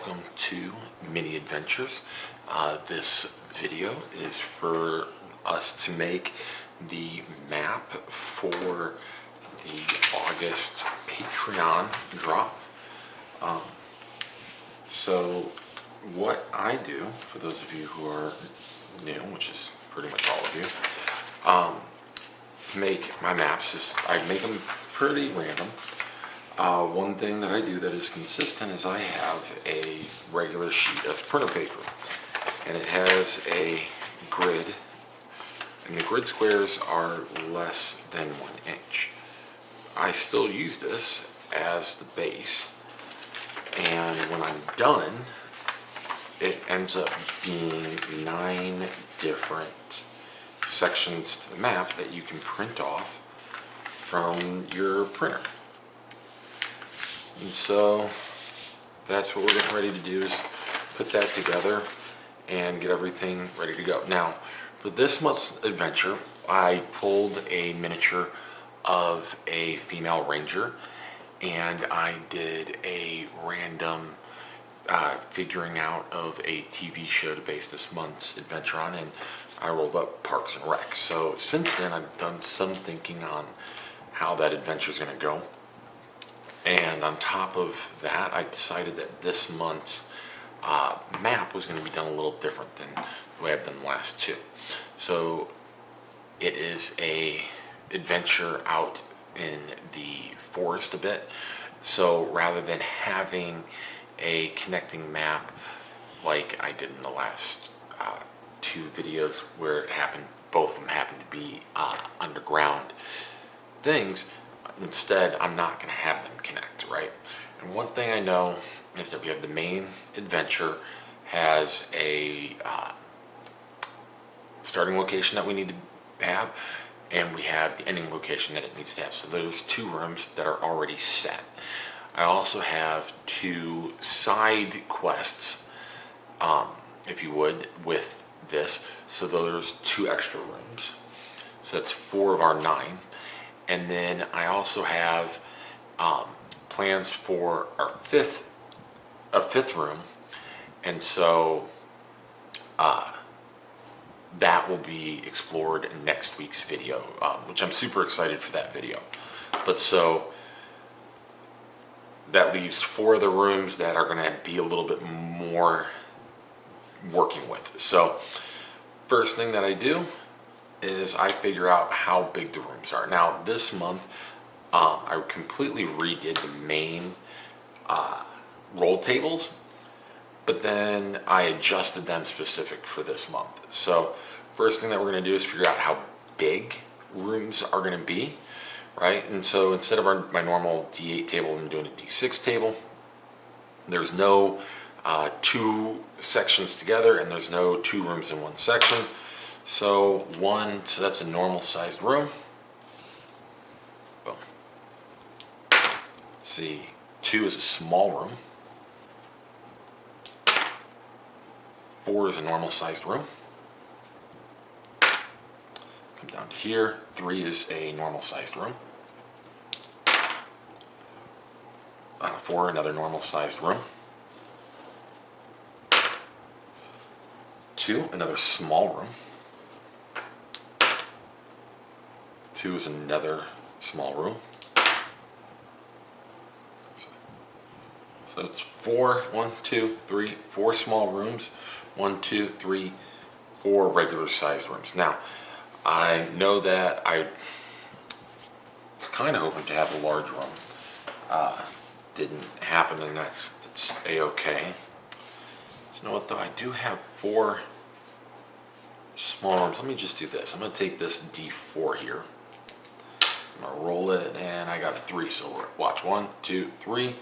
welcome to Mini Adventures. This video is for us to make the map for the August Patreon drop. So what I do, for those of you who are new, which is pretty much all of you, to make my maps is I make them pretty random. One thing that I do that is consistent is I have a regular sheet of printer paper, and it has a grid, and the grid squares are less than 1 inch. I still use this as the base, and when I'm done, it ends up being 9 different sections to the map that you can print off from your printer. And so that's what we're getting ready to do, is put that together and get everything ready to go. Now, for this month's adventure, I pulled a miniature of a female ranger, and I did a random figuring out of a TV show to base this month's adventure on, and I rolled up Parks and Rec. So since then, I've done some thinking on how that adventure is going to go. And on top of that, I decided that this month's map was going to be done a little different than the way I've done the last two. So it is a adventure out in the forest a bit. So rather than having a connecting map like I did in the last two videos, where it happened, both of them happened to be underground things, instead, I'm not going to have them connect, right? And one thing I know is that we have the main adventure has a starting location that we need to have, and we have the ending location that it needs to have. So those 2 rooms that are already set. I also have 2 side quests, if you would, with this. So there's 2 extra rooms. So that's 4 of our 9. And then I also have plans for our fifth room, and so that will be explored in next week's video, which I'm super excited for that video. But so that leaves 4 other rooms that are going to be a little bit more working with. So first thing that I do is I figure out how big the rooms are. Now this month, I completely redid the main roll tables, but then I adjusted them specific for this month. So first thing that we're going to do is figure out how big rooms are going to be, right? And so instead of my normal D8 table, I'm doing a D6 table. There's no 2 sections together, and there's no 2 rooms in 1 section. So that's a normal sized room. Boom. See, 2 is a small room. 4 is a normal sized room. Come down to here. 3 is a normal sized room. 4, another normal sized room. 2, another small room. 2 is another small room. So it's 4, 1, 2, 3, 4 small rooms, 1, 2, 3, 4 regular sized rooms. Now, I know that I was kind of hoping to have a large room. Didn't happen, and that's a-okay. You know what though? I do have 4 small rooms. Let me just do this. I'm going to take this D4 here. I'm going to roll it, and I got a 3, so watch. 1, 2, 3.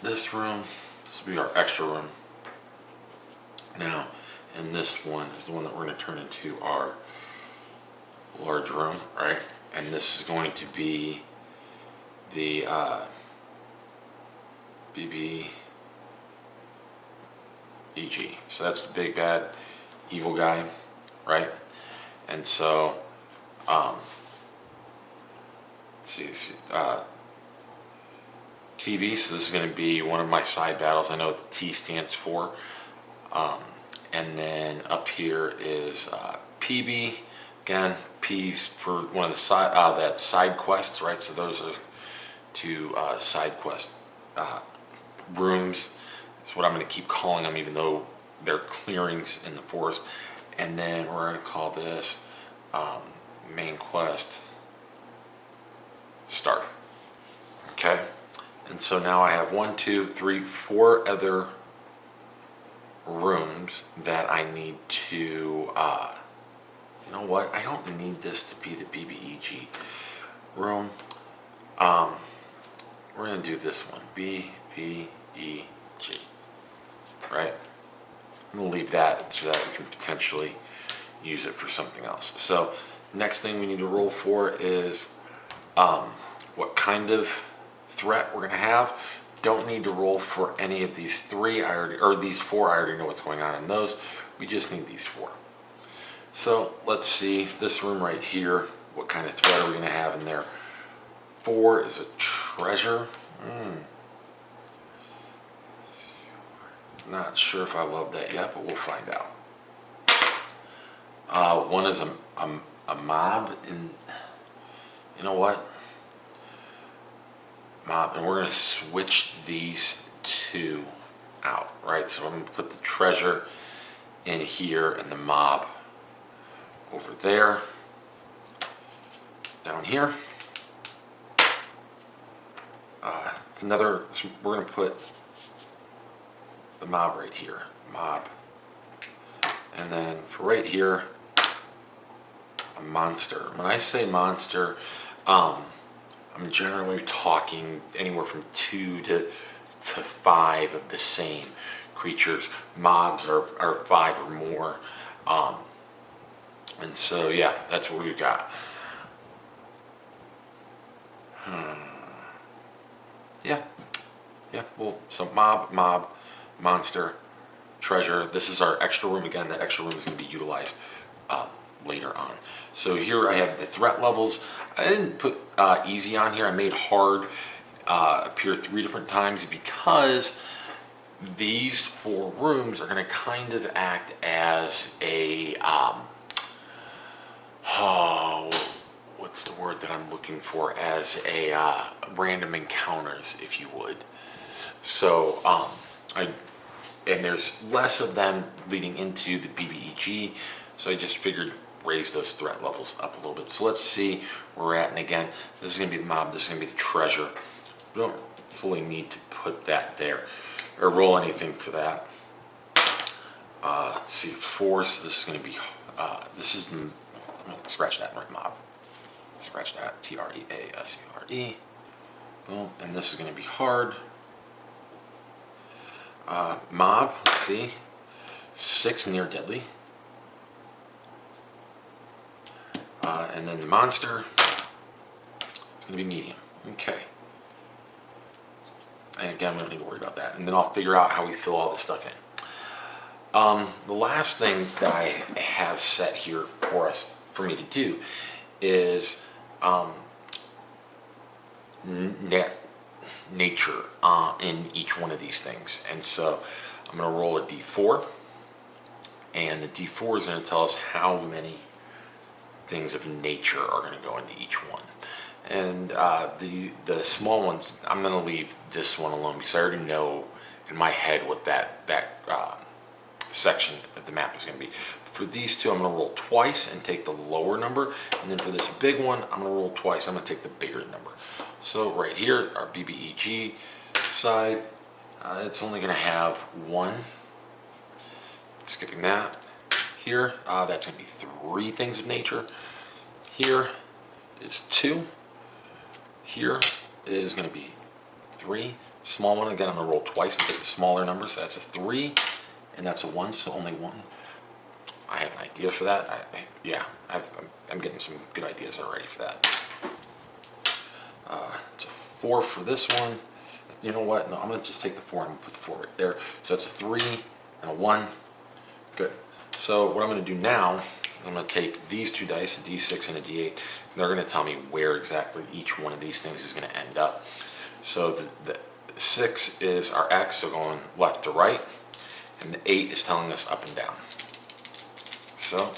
This room, this will be our extra room. Now, and this one is the one that we're going to turn into our large room, right? And this is going to be the BBEG. So that's the big bad evil guy, right? And so TV, so this is going to be one of my side battles. I know what the T stands for. And then up here is PB. Again, P's for one of the side quests, right? So those are two side quest rooms. That's what I'm going to keep calling them, even though they're clearings in the forest. And then we're going to call this main quest start. Okay, and so now I have 1, 2, 3, 4 other rooms that I need to, you know what, I don't need this to be the BBEG room. We're going to do this one, BBEG, right? I'm going to leave that so that we can potentially use it for something else. So next thing we need to roll for is what kind of threat we're going to have. Don't need to roll for any of these three, these four. I already know what's going on in those. We just need these four. So let's see this room right here. What kind of threat are we going to have in there? 4 is a treasure. Not sure if I love that yet, but we'll find out. 1 is a mob, and you know what? Mob, and we're going to switch these two out, right? So I'm going to put the treasure in here and the mob over there, down here. We're going to put the mob right here, mob, and then for right here, a monster. When I say monster, I'm generally talking anywhere from 2 to 5 of the same creatures. Mobs are 5 or more. And so, yeah, that's what we've got. Yeah, well, so mob, monster, treasure. This is our extra room. Again, that extra room is going to be utilized later on. So here I have the threat levels. I didn't put easy on here. I made hard appear 3 different times because these 4 rooms are going to kind of act as a what's the word that I'm looking for? As a random encounters, if you would. So and there's less of them leading into the BBEG, so I just figured raise those threat levels up a little bit. So let's see where we're at. And again, this is going to be the mob, this is going to be the treasure. We don't fully need to put that there or roll anything for that. Let's see, force, this is going to be, I'm going to scratch that, right, mob. Scratch that, TREASURE. Boom, and this is going to be hard. Mob, let's see, 6 near deadly. And then the monster, it's going to be medium. Okay. And again, we don't need to worry about that. And then I'll figure out how we fill all this stuff in. The last thing that I have set here for me to do is nature in each one of these things. And so I'm going to roll a d4, and the d4 is going to tell us how many things of nature are going to go into each one. And the small ones, I'm going to leave this one alone because I already know in my head what that section of the map is going to be. For these two, I'm going to roll twice and take the lower number, and then for this big one, I'm going to roll twice. I'm going to take the bigger number. So right here, our BBEG side, it's only going to have 1. Skipping that. Here, that's going to be 3 things of nature. Here is 2. Here is going to be 3. Small one, again, I'm going to roll twice and take the smaller number. So that's a 3, and that's a 1, so only 1. I have an idea for that. I'm getting some good ideas already for that. It's a 4 for this one. You know what? No, I'm going to just take the 4 and put the 4 right there. So that's a 3 and a 1. Good. So what I'm going to do now, I'm going to take these 2 dice, a d6 and a d8, and they're going to tell me where exactly each one of these things is going to end up. So 6 is our X, so going left to right, and the 8 is telling us up and down. So,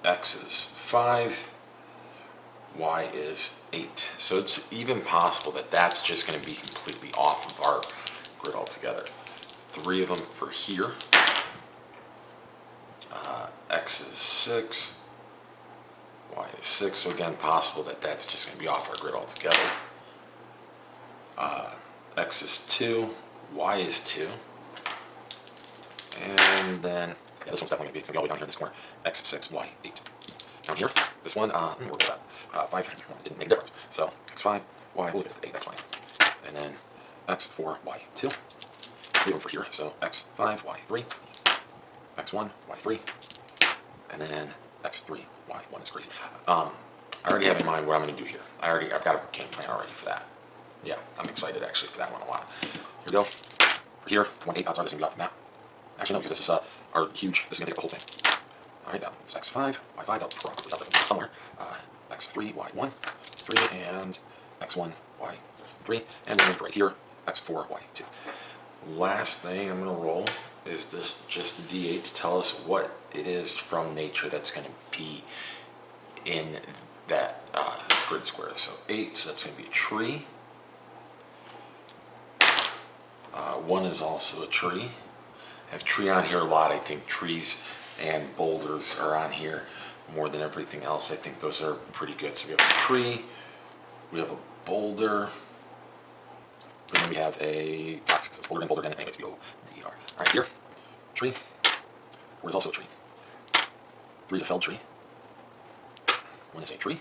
X is 5, Y is 8. So it's even possible that that's just going to be completely off of our grid altogether. 3 of them for here. X is 6, Y is 6. So again, possible that that's just going to be off our grid altogether. X is 2, Y is 2. And then, yeah, this one's definitely going to be, it's going to be all the way down here in this corner. X is 6, Y 8. Down here, this one, we're good at that. 5 didn't make a difference. So X5, Y, we'll leave it at 8, that's fine. And then X4, Y2. Leave them for here. So X5, Y3. X1, Y3. And then X3, Y1 is crazy. I already have in mind what I'm going to do here. I've got a game plan already for that. Yeah, I'm excited actually for that one a lot. Here we go. For here, 1, 8 odds are this going to be off the map. Actually, no, because this is our huge, this is going to take up the whole thing. All right, that one's X5, Y5, that'll probably help it somewhere. X3, Y1, 3, and X1, Y3, and then right here, X4, Y2. Last thing I'm going to roll is this, just the D8 to tell us what it is from nature that's going to be in that grid square. So 8, so that's going to be a tree. 1 is also a tree. I have tree on here a lot. I think trees and boulders are on here more than everything else. I think those are pretty good. So we have a tree, we have a boulder, and then we have a boulder and boulder, and anyway, it's B-O-D-E-R. All right, here, tree. 4 is also a tree. 3 is a felled tree. 1 is a tree,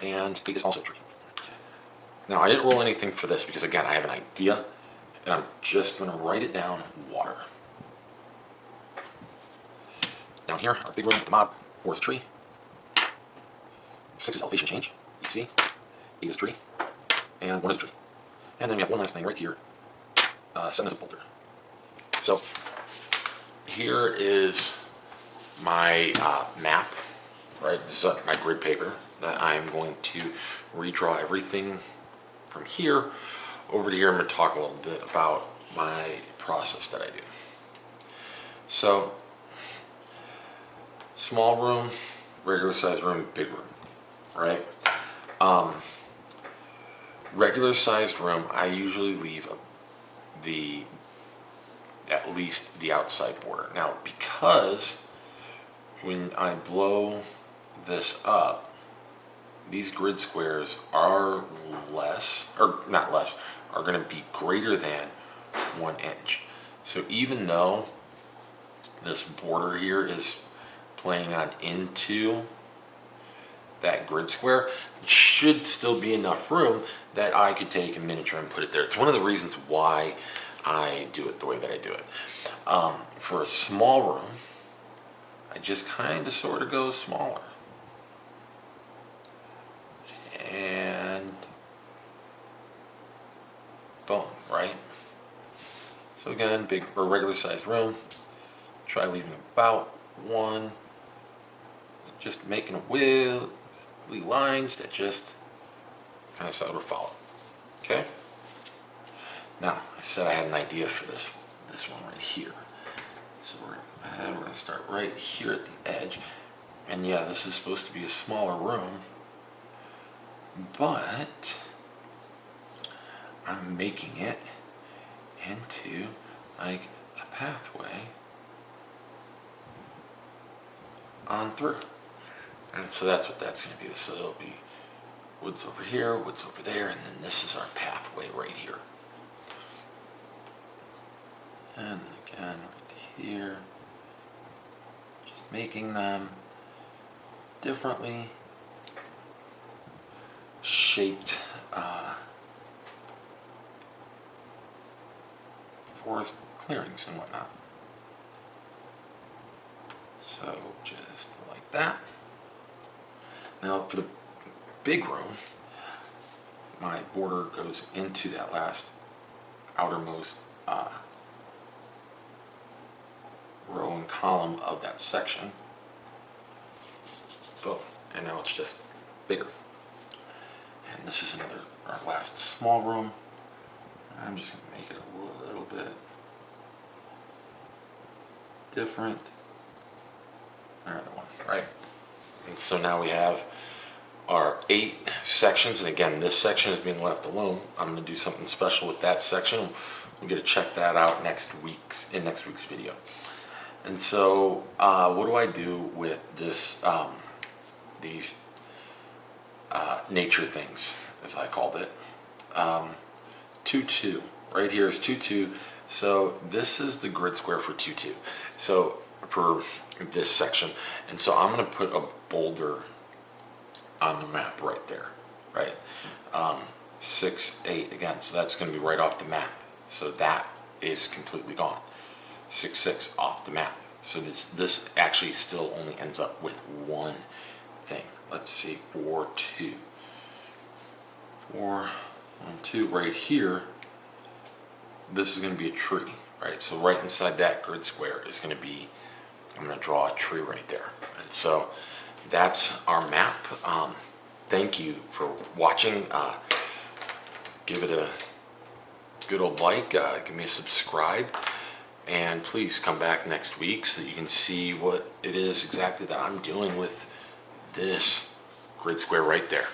and 8 is also a tree. Now, I didn't roll anything for this because, again, I have an idea, and I'm just going to write it down, water. Down here, our big room with the mob, 4 is a tree. 6 is elevation change, you see. 8 is a tree, and 1 is a tree. And then we have one last thing right here, 7 is a boulder. So here is my map, right? This is my grid paper that I'm going to redraw everything from here over to here. I'm going to talk a little bit about my process that I do. So, small room, regular size room, big room, right? Regular sized room, I usually leave at least the outside border. Now, because when I blow this up, these grid squares are are going to be greater than 1 inch. So even though this border here is playing on into that grid square, it should still be enough room that I could take a miniature and put it there. It's one of the reasons why I do it the way that I do it. For a small room, I just kind of sort of go smaller. And boom, right? So again, big or regular sized room, try leaving about 1, just making wiggly lines that just kind of sort of follow. Okay? Now, I said I had an idea for this one right here. So we're going to start right here at the edge. And yeah, this is supposed to be a smaller room, but I'm making it into like a pathway on through. And so that's what that's going to be. So it'll be woods over here, woods over there, and then this is our pathway right here. And again, right here, just making them differently shaped forest clearings and whatnot. So just like that. Now for the big room, my border goes into that last outermost row and column of that section. Boom. and now it's just bigger. And this is another, our last small room. I'm just gonna make it a little bit different. Another one, right? And so now we have our 8 sections, and again, this section is being left alone. I'm gonna do something special with that section. We're gonna check that out next week's video. And so, what do I do with this, these nature things, as I called it? 2-2, right here is 2-2. So this is the grid square for 2-2. So for this section, and so I'm going to put a boulder on the map right there, right? 6-8 again, so that's going to be right off the map. So that is completely gone. 6-6 off the map. So this actually still only ends up with one thing. Let's see, 4-2. 4-1-2 right here. This is going to be a tree, right? So right inside that grid square is going to be, I'm going to draw a tree right there. And so that's our map. Thank you for watching. Give it a good old like, give me a subscribe, and please come back next week so that you can see what it is exactly that I'm doing with this grid square right there.